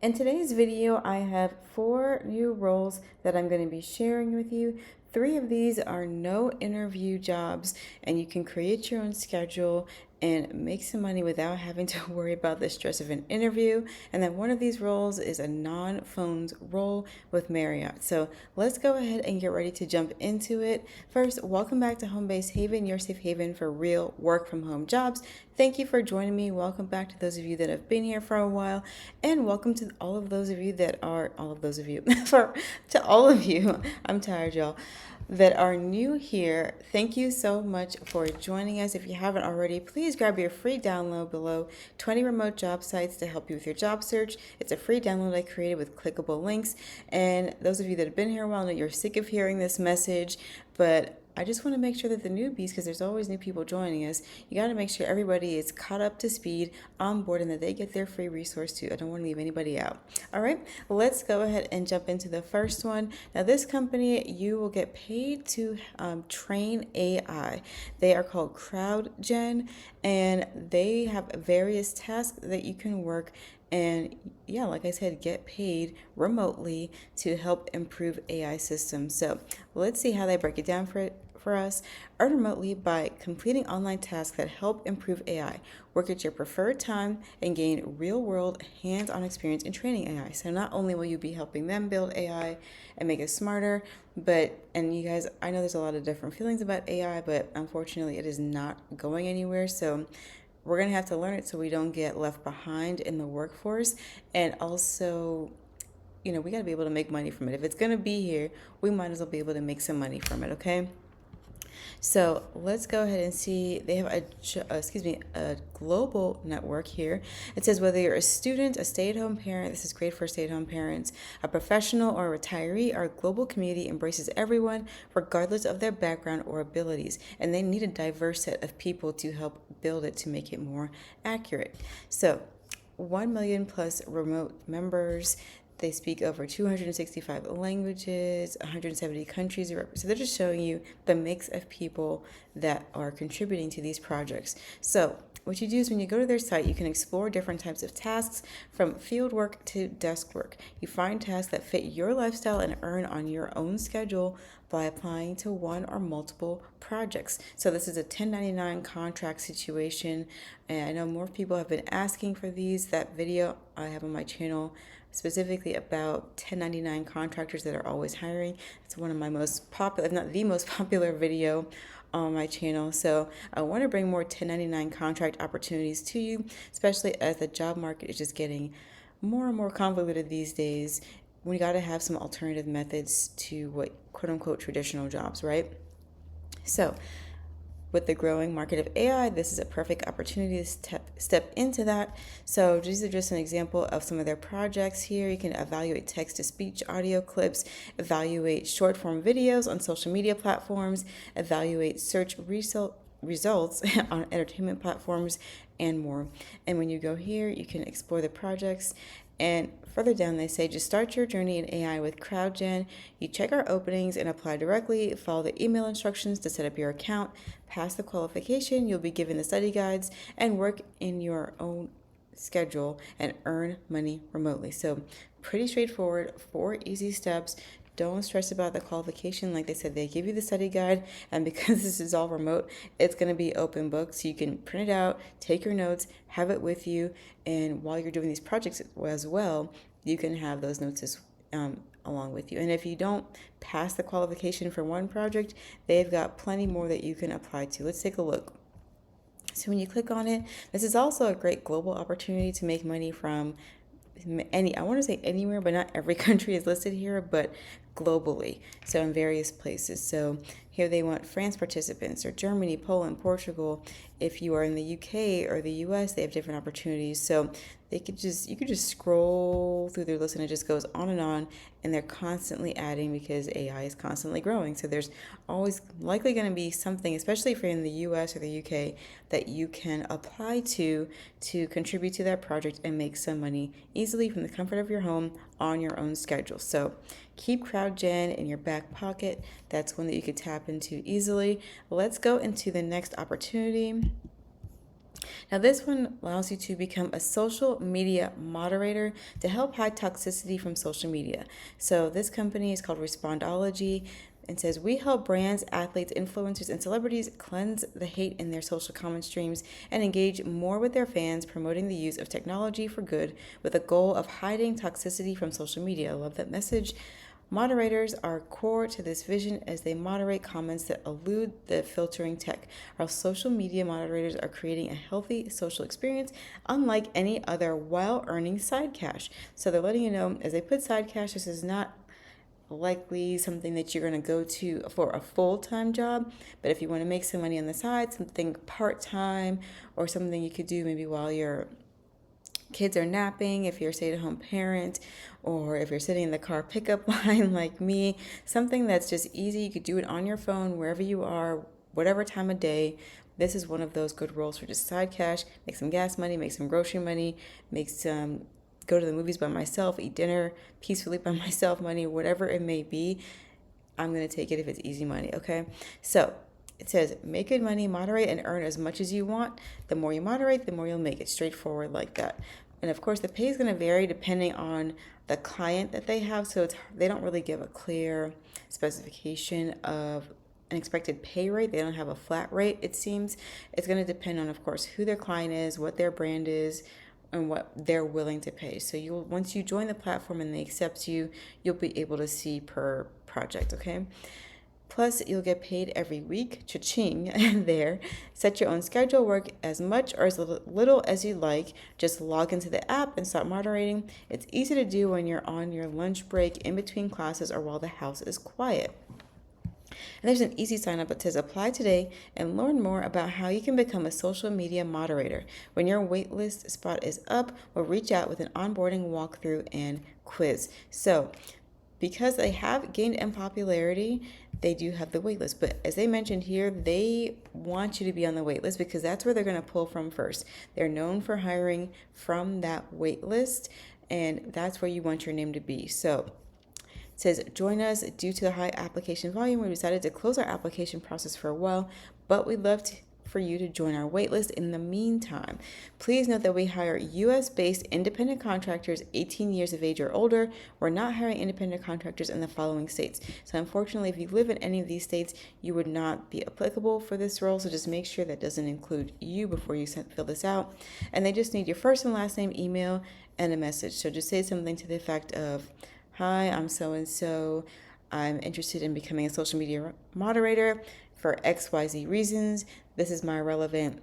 In today's video, I have 4 new roles that I'm going to be sharing with you. 3 of these are no interview jobs, and you can create your own schedule and make some money without having to worry about the stress of an interview. And then one of these roles is a non-phones role with Marriott. So let's go ahead and get ready to jump into it. First, welcome back to Homebase Haven, your safe haven for real work from home jobs. Thank you for joining me. Welcome back to those of you that have been here for a while, and welcome to all of those of you that are all of those of you for to all of you. I'm tired, y'all, that are new here. Thank you so much for joining us. If you haven't already, please grab your free download below. 20 remote job sites to help you with your job search. It's a free download I created with clickable links. And those of you that have been here a while know you're sick of hearing this message, but I just want to make sure that the newbies, because there's always new people joining us, you got to make sure everybody is caught up to speed, on board, and that they get their free resource too. I don't want to leave anybody out. All right, let's go ahead and jump into the first one. Now, this company, you will get paid to train AI. They are called CrowdGen, and they have various tasks that you can work and yeah, like I said, get paid remotely to help improve AI systems. So let's see how they break it down for us. Earn remotely by completing online tasks that help improve AI. Work at your preferred time and gain real world hands on experience in training AI. So not only will you be helping them build AI and make it smarter, and you guys, I know there's a lot of different feelings about AI, but unfortunately it is not going anywhere. So we're going to have to learn it so we don't get left behind in the workforce. And also, we got to be able to make money from it. If it's going to be here, we might as well be able to make some money from it, okay? So let's go ahead and see. They have a global network here. It says whether you're a student, a stay-at-home parent, this is great for stay-at-home parents, a professional or a retiree, our global community embraces everyone regardless of their background or abilities. And they need a diverse set of people to help build it to make it more accurate. So 1 million plus remote members. They speak over 265 languages, 170 countries. So they're just showing you the mix of people that are contributing to these projects. So what you do is when you go to their site, you can explore different types of tasks from field work to desk work. You find tasks that fit your lifestyle and earn on your own schedule by applying to one or multiple projects. So this is a 1099 contract situation, and I know more people have been asking for these. That video I have on my channel specifically about 1099 contractors that are always hiring. It's one of my most popular, if not the most popular video on my channel. So I want to bring more 1099 contract opportunities to you, especially as the job market is just getting more and more convoluted these days. We got to have some alternative methods to what quote unquote traditional jobs, right? So with the growing market of AI, this is a perfect opportunity to step into that. So these are just an example of some of their projects here. You can evaluate text-to-speech audio clips, evaluate short-form videos on social media platforms, evaluate search results on entertainment platforms, and more. And when you go here, you can explore the projects. And further down, they say just start your journey in AI with CrowdGen. You check our openings and apply directly. Follow the email instructions to set up your account. Pass the qualification. You'll be given the study guides and work in your own schedule and earn money remotely. So pretty straightforward, 4 easy steps. Don't stress about the qualification. Like they said, they give you the study guide, and because this is all remote, it's going to be open book, so you can print it out, take your notes, have it with you, and while you're doing these projects as well, you can have those notes along with you. And if you don't pass the qualification for one project, they've got plenty more that you can apply to. Let's take a look. So when you click on it, this is also a great global opportunity to make money from I want to say anywhere, but not every country is listed here, but globally, so in various places. So here they want France participants, or Germany, Poland, Portugal. If you are in the UK or the US, they have different opportunities. So you could just scroll through their list, and it just goes on, and they're constantly adding because AI is constantly growing. So there's always likely going to be something, especially if you're in the US or the UK, that you can apply to contribute to that project and make some money easily from the comfort of your home on your own schedule. So keep CrowdGen in your back pocket. That's one that you could tap into easily. Let's go into the next opportunity. Now, this one allows you to become a social media moderator to help hide toxicity from social media. So, this company is called Respondology and says we help brands, athletes, influencers, and celebrities cleanse the hate in their social comment streams and engage more with their fans, promoting the use of technology for good with a goal of hiding toxicity from social media. I love that message. Moderators are core to this vision as they moderate comments that elude the filtering tech. Our social media moderators are creating a healthy social experience unlike any other while earning side cash. So they're letting you know as they put side cash, this is not likely something that you're going to go to for a full-time job, but if you want to make some money on the side, something part-time or something you could do maybe while you're kids are napping, if you're a stay-at-home parent, or if you're sitting in the car pickup line like me, something that's just easy. You could do it on your phone wherever you are, whatever time of day. This is one of those good roles for just side cash, make some gas money, make some grocery money, make some go to the movies by myself, eat dinner peacefully by myself money, whatever it may be. I'm going to take it if it's easy money, okay? So it says, make good money, moderate, and earn as much as you want. The more you moderate, the more you'll make it. Straightforward like that. And of course, the pay is going to vary depending on the client that they have. So they don't really give a clear specification of an expected pay rate. They don't have a flat rate, it seems. It's going to depend on, of course, who their client is, what their brand is, and what they're willing to pay. So you'll once you join the platform and they accept you, you'll be able to see per project, okay? Plus, you'll get paid every week, cha-ching, there. Set your own schedule, work as much or as little as you like. Just log into the app and start moderating. It's easy to do when you're on your lunch break, in between classes, or while the house is quiet. And there's an easy sign up that says apply today and learn more about how you can become a social media moderator. When your waitlist spot is up, we'll reach out with an onboarding walkthrough and quiz. So, because they have gained in popularity, they do have the waitlist. But as they mentioned here, they want you to be on the waitlist because that's where they're going to pull from first. They're known for hiring from that waitlist, and that's where you want your name to be. So it says, join us. Due to the high application volume, we decided to close our application process for a while, but we'd love for you to join our waitlist in the meantime. Please note that we hire U.S.-based independent contractors 18 years of age or older. We're not hiring independent contractors in the following states. So unfortunately, if you live in any of these states, you would not be applicable for this role. So just make sure that doesn't include you before you fill this out. And they just need your first and last name, email, and a message. So just say something to the effect of, hi, I'm so-and-so. I'm interested in becoming a social media moderator for XYZ reasons. This is my relevant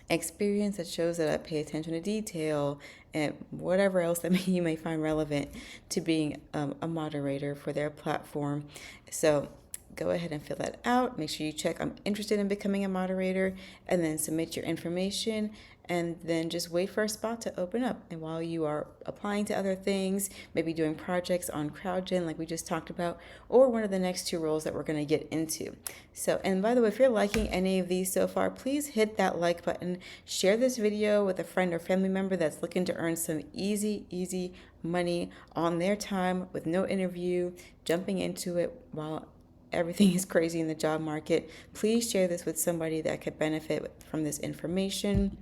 experience that shows that I pay attention to detail and whatever else that you may find relevant to being a moderator for their platform. So go ahead and fill that out. Make sure you check I'm interested in becoming a moderator and then submit your information and then just wait for a spot to open up. And while you are applying to other things, maybe doing projects on CrowdGen like we just talked about, or one of the next two roles that we're going to get into. So, and by the way, if you're liking any of these so far, please hit that like button, share this video with a friend or family member that's looking to earn some easy money on their time with no interview, jumping into it while everything is crazy in the job market. Please share this with somebody that could benefit from this information.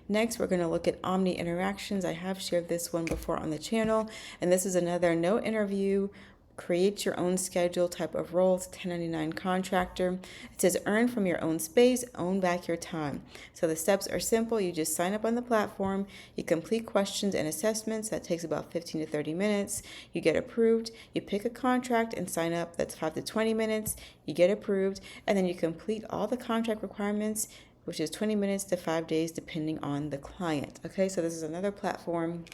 Next, we're going to look at Omni Interactions. I have shared this one before on the channel, and this is another no interview, create your own schedule type of role. It's 1099 contractor. It says earn from your own space, own back your time. So the steps are simple. You just sign up on the platform, you complete questions and assessments. That takes about 15 to 30 minutes. You get approved. You pick a contract and sign up. That's 5 to 20 minutes. You get approved, and then you complete all the contract requirements, which is 20 minutes to 5 days depending on the client. Okay, so this is another platform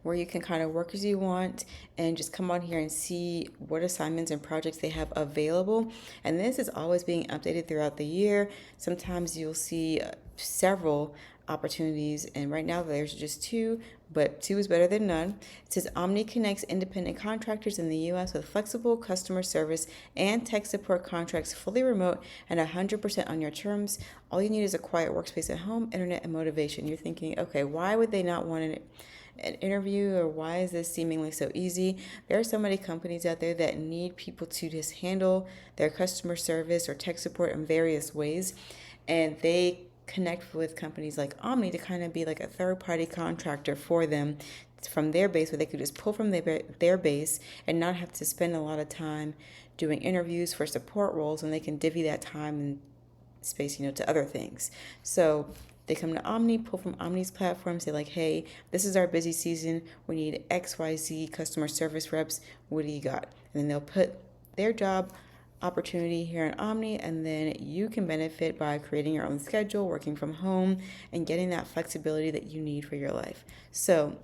where you can kind of work as you want and just come on here and see what assignments and projects they have available. And this is always being updated throughout the year. Sometimes you'll see several opportunities, and right now there's just two, but two is better than none. It says Omni connects independent contractors in the U.S. with flexible customer service and tech support contracts, fully remote and 100% on your terms. All you need is a quiet workspace at home, internet, and motivation. You're thinking, okay, why would they not want an interview, or why is this seemingly so easy? There are so many companies out there that need people to just handle their customer service or tech support in various ways, and they connect with companies like Omni to kind of be like a third-party contractor for them from their base, where they could just pull from their base and not have to spend a lot of time doing interviews for support roles, and they can divvy that time and space, to other things. So they come to Omni, pull from Omni's platform, say like, hey, this is our busy season. We need XYZ customer service reps. What do you got? And then they'll put their job opportunity here in Omni, and then you can benefit by creating your own schedule, working from home, and getting that flexibility that you need for your life. So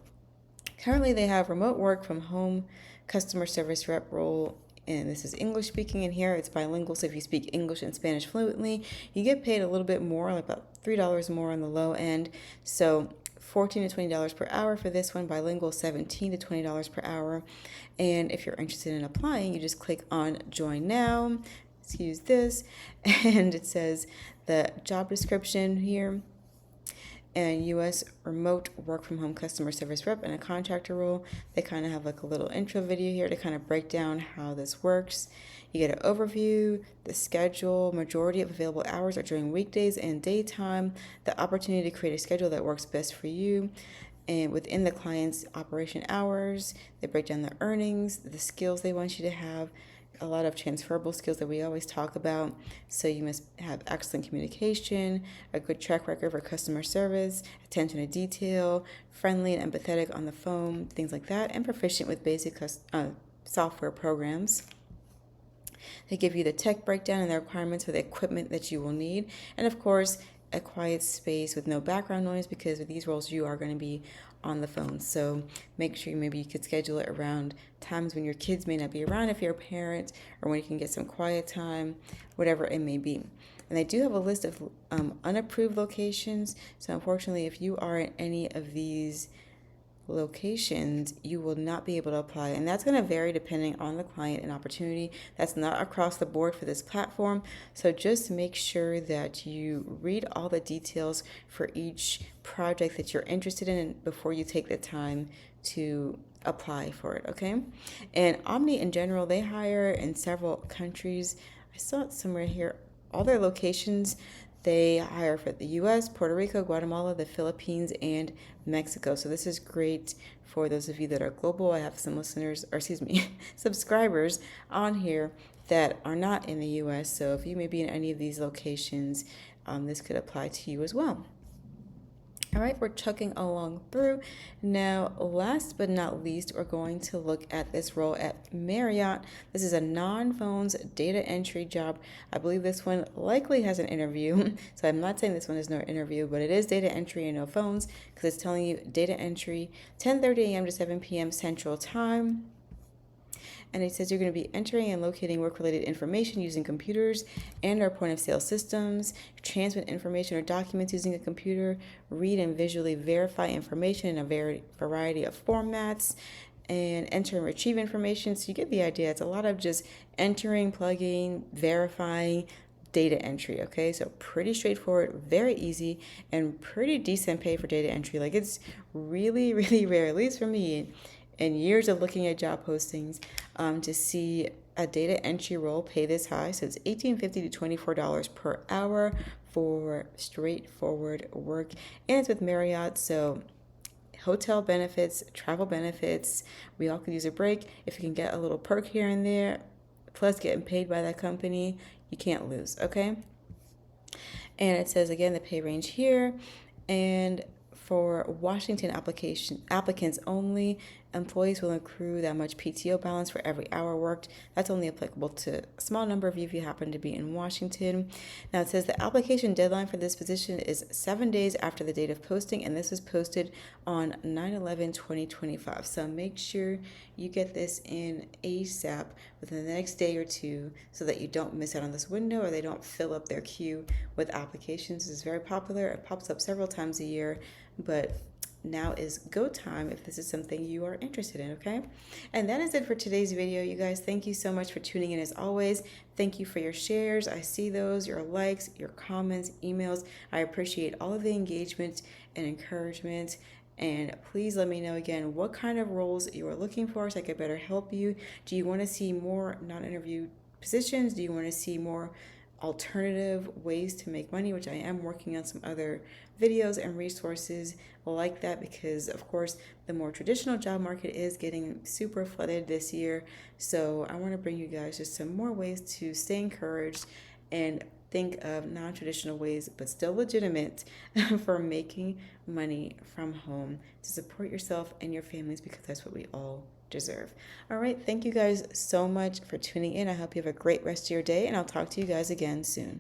currently they have remote work from home customer service rep role, and this is English speaking, and here it's bilingual. So if you speak English and Spanish fluently, you get paid a little bit more, like about $3 more on the low end. So $14 to $20 per hour for this one. Bilingual, $17 to $20 per hour. And if you're interested in applying, you just click on join now. Excuse this. And it says the job description here, and U.S. remote work from home customer service rep and a contractor role. They kind of have like a little intro video here to kind of break down how this works. You get an overview, the schedule, majority of available hours are during weekdays and daytime, the opportunity to create a schedule that works best for you. And within the client's operation hours, they break down the earnings, the skills they want you to have, a lot of transferable skills that we always talk about. So you must have excellent communication, a good track record for customer service, attention to detail, friendly and empathetic on the phone, things like that, and proficient with basic software programs. They give you the tech breakdown and the requirements for the equipment that you will need. And of course, a quiet space with no background noise, because with these roles you are going to be on the phone. So make sure maybe you could schedule it around times when your kids may not be around if you're a parent, or when you can get some quiet time, whatever it may be. And they do have a list of unapproved locations. So unfortunately, if you are in any of these locations, you will not be able to apply, and that's going to vary depending on the client and opportunity. That's not across the board for this platform. So just make sure that you read all the details for each project that you're interested in before you take the time to apply for it, okay? And Omni in general, they hire in several countries. I saw it somewhere here. All their locations, they hire for the U.S., Puerto Rico, Guatemala, the Philippines, and Mexico. So this is great for those of you that are global. I have some listeners, or excuse me, subscribers on here that are not in the U.S. So if you may be in any of these locations, this could apply to you as well. All right, we're chugging along through. Now, last but not least, we're going to look at this role at Marriott. This is a non-phones data entry job. I believe this one likely has an interview. So I'm not saying this one is no interview, but it is data entry and no phones, because it's telling you data entry 10:30 a.m. to 7 p.m. Central Time. And it says you're going to be entering and locating work-related information using computers and our point-of-sale systems, transmit information or documents using a computer, read and visually verify information in a variety of formats, and enter and retrieve information. So you get the idea. It's a lot of just entering, plugging, verifying, data entry, okay? So pretty straightforward, very easy, and pretty decent pay for data entry. Like, it's really, really rare, at least for me, and years of looking at job postings, to see a data entry role pay this high. So it's $18.50 to $24 per hour for straightforward work, and it's with Marriott. So hotel benefits, travel benefits, we all could use a break. If you can get a little perk here and there, plus getting paid by that company, you can't lose, okay? And it says again the pay range here, and for Washington applicants only, employees will accrue that much PTO balance for every hour worked. That's only applicable to a small number of you if you happen to be in Washington. Now it says the application deadline for this position is 7 days after the date of posting, and this was posted on 9/11/2025. So make sure you get this in ASAP within the next day or two, so that you don't miss out on this window or they don't fill up their queue with applications. This is very popular. It pops up several times a year, but now is go time if this is something you are interested in, okay? And that is it for today's video, you guys. Thank you so much for tuning in as always. Thank you for your shares. I see those, your likes, your comments, emails. I appreciate all of the engagement and encouragement. And please let me know again what kind of roles you are looking for so I could better help you. Do you want to see more non-interview positions? Do you want to see more alternative ways to make money, which I am working on some other videos and resources like that, because of course the more traditional job market is getting super flooded this year. So I want to bring you guys just some more ways to stay encouraged and think of non-traditional ways but still legitimate for making money from home to support yourself and your families, because that's what we all deserve. All right, thank you guys so much for tuning in. I hope you have a great rest of your day, and I'll talk to you guys again soon.